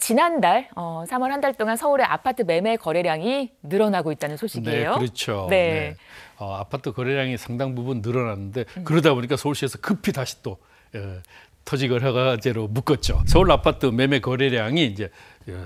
지난달 3월 한 달 동안 서울의 아파트 매매 거래량이 늘어나고 있다는 소식이에요. 네, 그렇죠. 네. 네. 아파트 거래량이 상당 부분 늘어났는데 그러다 보니까 서울시에서 급히 다시 또 토지거래허가제로 묶었죠. 서울 아파트 매매 거래량이 이제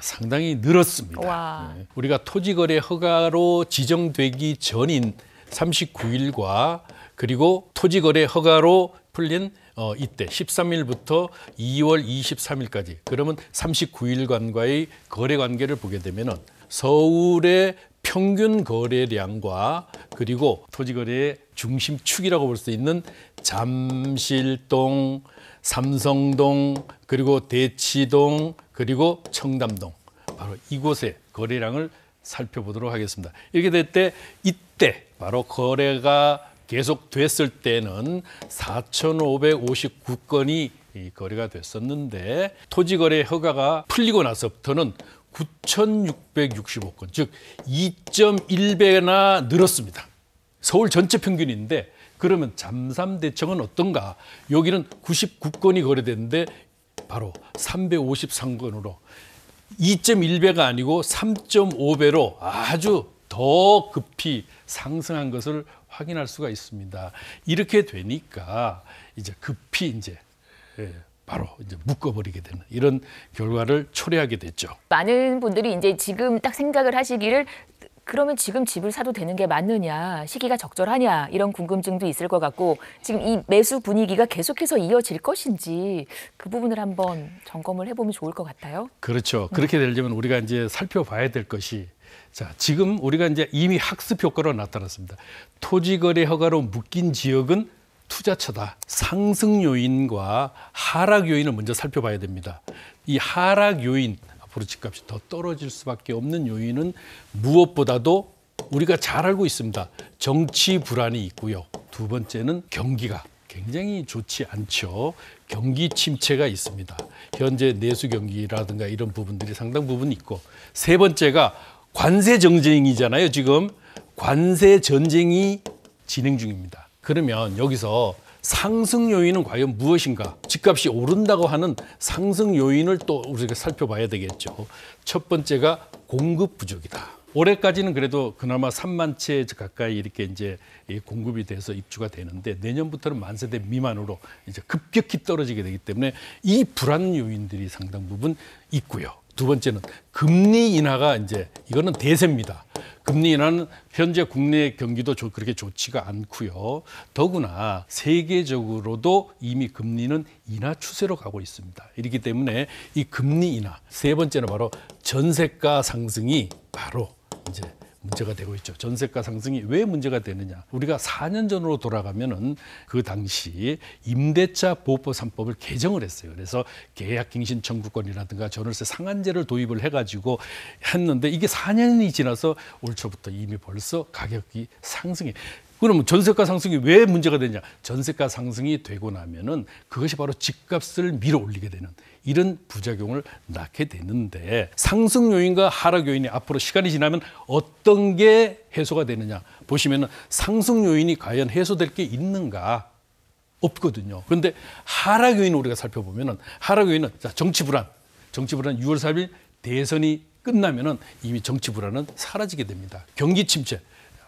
상당히 늘었습니다. 네. 우리가 토지거래 허가로 지정되기 전인 39일과 그리고 토지거래 허가로 풀린 이때 13일부터 2월 23일까지 그러면 39일간과의 거래 관계를 보게 되면은 서울의 평균 거래량과 그리고 토지거래의 중심축이라고 볼 수 있는 잠실동, 삼성동, 그리고 대치동, 그리고 청담동 바로 이곳의 거래량을 살펴보도록 하겠습니다. 이렇게 될 때 이때 바로 거래가 계속됐을 때는 4,559건이 거래가 됐었는데 토지거래 허가가 풀리고 나서부터는 9,665건, 즉 2.1배나 늘었습니다. 서울 전체 평균인데 그러면 잠삼대청은 어떤가? 여기는 99건이 거래됐는데 바로 353건으로 2.1배가 아니고 3.5배로 아주 더 급히 상승한 것을 확인할 수가 있습니다. 이렇게 되니까 이제 급히 이제 바로 이제 묶어버리게 되는 이런 결과를 초래하게 됐죠. 많은 분들이 이제 지금 딱 생각을 하시기를 그러면 지금 집을 사도 되는 게 맞느냐, 시기가 적절하냐 이런 궁금증도 있을 것 같고 지금 이 매수 분위기가 계속해서 이어질 것인지 그 부분을 한번 점검을 해보면 좋을 것 같아요. 그렇죠. 그렇게 되려면 우리가 이제 살펴봐야 될 것이 자, 지금 우리가 이제 이미 학습 효과로 나타났습니다. 토지거래 허가로 묶인 지역은 투자처다. 상승 요인과 하락 요인을 먼저 살펴봐야 됩니다. 이 하락 요인, 앞으로 집값이 더 떨어질 수밖에 없는 요인은 무엇보다도 우리가 잘 알고 있습니다. 정치 불안이 있고요. 두 번째는 경기가 굉장히 좋지 않죠. 경기 침체가 있습니다. 현재 내수 경기라든가 이런 부분들이 상당 부분 있고 세 번째가 관세 전쟁이잖아요. 지금 관세 전쟁이 진행 중입니다. 그러면 여기서 상승 요인은 과연 무엇인가? 집값이 오른다고 하는 상승 요인을 또 우리가 살펴봐야 되겠죠. 첫 번째가 공급 부족이다. 올해까지는 그래도 그나마 3만 채 가까이 이렇게 이제 공급이 돼서 입주가 되는데 내년부터는 1만 세대 미만으로 이제 급격히 떨어지게 되기 때문에 이 불안 요인들이 상당 부분 있고요. 두 번째는 금리 인하가 이제 이거는 대세입니다. 금리 인하는 현재 국내 경기도 그렇게 좋지가 않고요. 더구나 세계적으로도 이미 금리는 인하 추세로 가고 있습니다. 이렇기 때문에 이 금리 인하 세 번째는 바로 전세가 상승이 바로 이제 문제가 되고 있죠. 전세가 상승이 왜 문제가 되느냐? 우리가 4년 전으로 돌아가면은 그 당시 임대차 보호법 3법을 개정을 했어요. 그래서 계약갱신 청구권이라든가 전월세 상한제를 도입을 해가지고 했는데 이게 4년이 지나서 올 초부터 이미 벌써 가격이 상승해. 그러면 전세가 상승이 왜 문제가 되냐? 전세가 상승이 되고 나면은 그것이 바로 집값을 밀어 올리게 되는 이런 부작용을 낳게 되는데 상승 요인과 하락 요인이 앞으로 시간이 지나면 어떤 게 해소가 되느냐 보시면은 상승 요인이 과연 해소될 게 있는가? 없거든요. 그런데 하락 요인을 우리가 살펴보면은 하락 요인은 자, 정치 불안 6월 4일 대선이 끝나면은 이미 정치 불안은 사라지게 됩니다. 경기 침체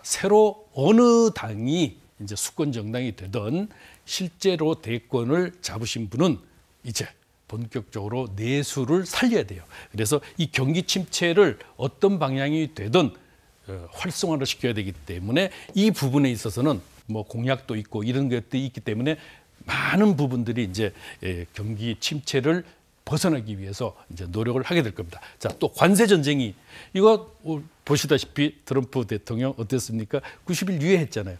새로 어느 당이 이제 수권 정당이 되던 실제로 대권을 잡으신 분은 이제 본격적으로 내수를 살려야 돼요. 그래서 이 경기 침체를 어떤 방향이 되든 활성화를 시켜야 되기 때문에 이 부분에 있어서는 뭐 공약도 있고 이런 것들이 있기 때문에 많은 부분들이 이제 경기 침체를 벗어나기 위해서 이제 노력을 하게 될 겁니다. 자, 또 관세 전쟁이 이거 보시다시피 트럼프 대통령 어땠습니까? 90일 유예했잖아요.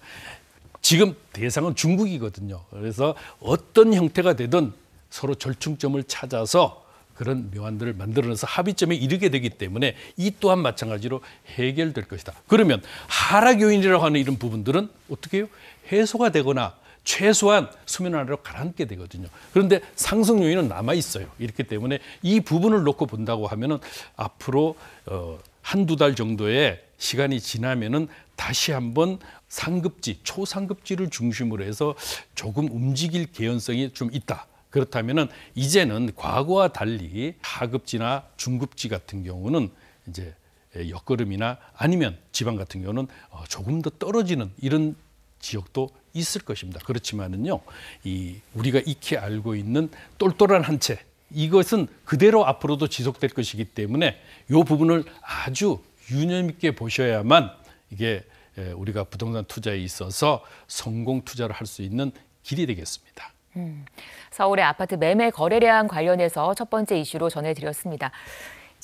지금 대상은 중국이거든요. 그래서 어떤 형태가 되든 서로 절충점을 찾아서 그런 묘안들을 만들어내서 합의점에 이르게 되기 때문에 이 또한 마찬가지로 해결될 것이다. 그러면 하락 요인이라고 하는 이런 부분들은 어떻게 해요? 해소가 되거나 최소한 수면 아래로 가라앉게 되거든요. 그런데 상승 요인은 남아 있어요. 이렇기 때문에 이 부분을 놓고 본다고 하면은 앞으로 한두 달 정도의 시간이 지나면은 다시 한번 상급지, 초상급지를 중심으로 해서 조금 움직일 개연성이 좀 있다. 그렇다면은 이제는 과거와 달리 하급지나 중급지 같은 경우는 이제 옆걸음이나 아니면 지방 같은 경우는 조금 더 떨어지는 이런 지역도 있을 것입니다. 그렇지만은요, 이 우리가 익히 알고 있는 똘똘한 한 채, 이것은 그대로 앞으로도 지속될 것이기 때문에 이 부분을 아주 유념 있게 보셔야만 이게 우리가 부동산 투자에 있어서 성공 투자를 할 수 있는 길이 되겠습니다. 서울의 아파트 매매 거래량 관련해서 첫 번째 이슈로 전해드렸습니다.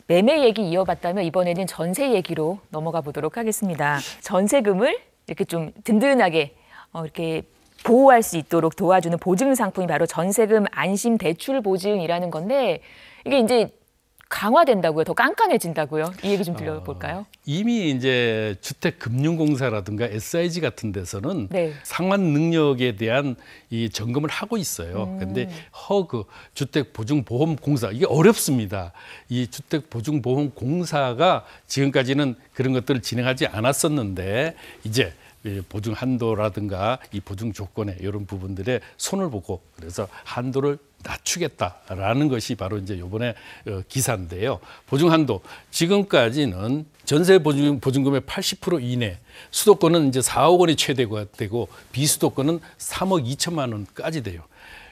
매매 얘기 이어봤다면 이번에는 전세 얘기로 넘어가 보도록 하겠습니다. 전세금을 이렇게 좀 든든하게 이렇게 보호할 수 있도록 도와주는 보증 상품이 바로 전세금 안심 대출 보증이라는 건데 이게 이제 강화된다고요? 더 깐깐해진다고요? 이 얘기 좀 들려볼까요? 이미 이제 주택금융공사라든가 SIG 같은 데서는 네. 상환 능력에 대한 이 점검을 하고 있어요. 그런데 허그 주택보증보험공사 이게 어렵습니다. 이 주택보증보험공사가 지금까지는 그런 것들을 진행하지 않았었는데 이제 보증 한도라든가 이 보증 조건에 이런 부분들에 손을 보고 그래서 한도를 낮추겠다라는 것이 바로 이제 이번에 기사인데요. 보증 한도 지금까지는 전세 보증금의 80% 이내, 수도권은 이제 4억 원이 최대가 되고 비수도권은 3억 2천만 원까지 돼요.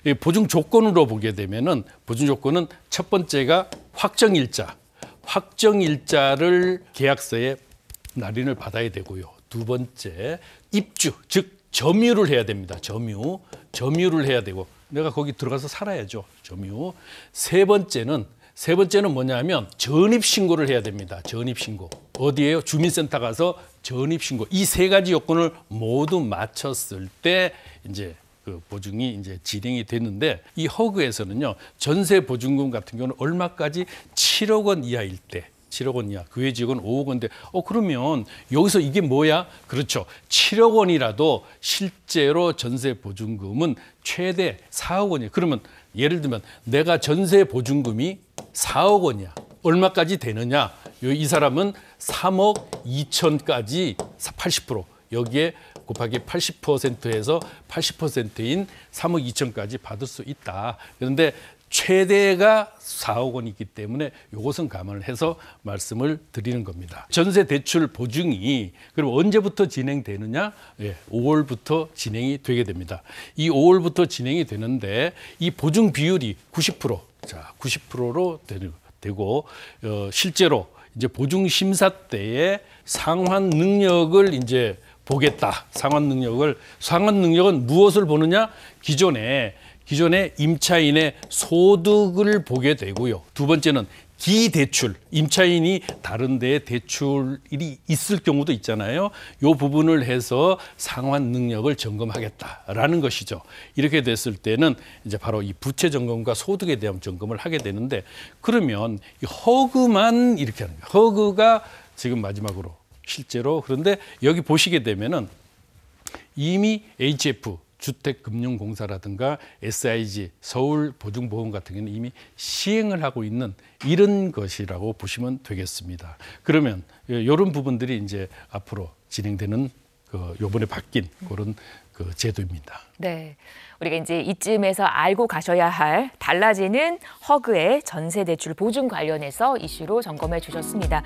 이 보증 조건으로 보게 되면은 보증 조건은 첫 번째가 확정일자를 계약서에 날인을 받아야 되고요. 두 번째 입주, 즉 점유를 해야 됩니다. 점유를 해야 되고 내가 거기 들어가서 살아야죠. 점유. 세 번째는 뭐냐면 전입 신고를 해야 됩니다. 전입 신고. 어디에요? 주민센터 가서 전입 신고. 이 세 가지 요건을 모두 맞췄을 때 이제 그 보증이 이제 진행이 됐는데 이 허그에서는요. 전세 보증금 같은 경우는 얼마까지 7억 원 이하일 때 7억 원 이하, 그 외 지역은 5억 원인데 그러면 여기서 이게 뭐야? 그렇죠. 7억 원이라도 실제로 전세 보증금은 최대 4억 원이에요. 그러면 예를 들면 내가 전세 보증금이 4억 원이야. 얼마까지 되느냐? 이 사람은 3억 2천까지 80% 여기에 곱하기 80%에서 80%인 3억 2천까지 받을 수 있다. 그런데 최대가 4억 원이기 때문에 이것은 감안을 해서 말씀을 드리는 겁니다. 전세 대출 보증이 그럼 언제부터 진행되느냐? 5월부터 진행이 되게 됩니다. 이 5월부터 진행이 되는데 이 보증 비율이 90%, 자 90%로 되고 실제로 이제 보증 심사 때에 상환 능력을 이제 보겠다. 상환 능력은 무엇을 보느냐? 기존에 임차인의 소득을 보게 되고요. 두 번째는 기대출, 임차인이 다른 데에 대출이 있을 경우도 있잖아요. 이 부분을 해서 상환 능력을 점검하겠다라는 것이죠. 이렇게 됐을 때는 이제 바로 이 부채 점검과 소득에 대한 점검을 하게 되는데 그러면 이 허그만 이렇게 하는 거예요. 허그가 지금 마지막으로 실제로 그런데 여기 보시게 되면은 이미 HF 주택금융공사라든가 SIG 서울보증보험 같은 경우는 이미 시행을 하고 있는 이런 것이라고 보시면 되겠습니다. 그러면 이런 부분들이 이제 앞으로 진행되는 요번에 바뀐 그런 제도입니다. 네, 우리가 이제 이쯤에서 알고 가셔야 할 달라지는 허그의 전세 대출 보증 관련해서 이슈로 점검해 주셨습니다.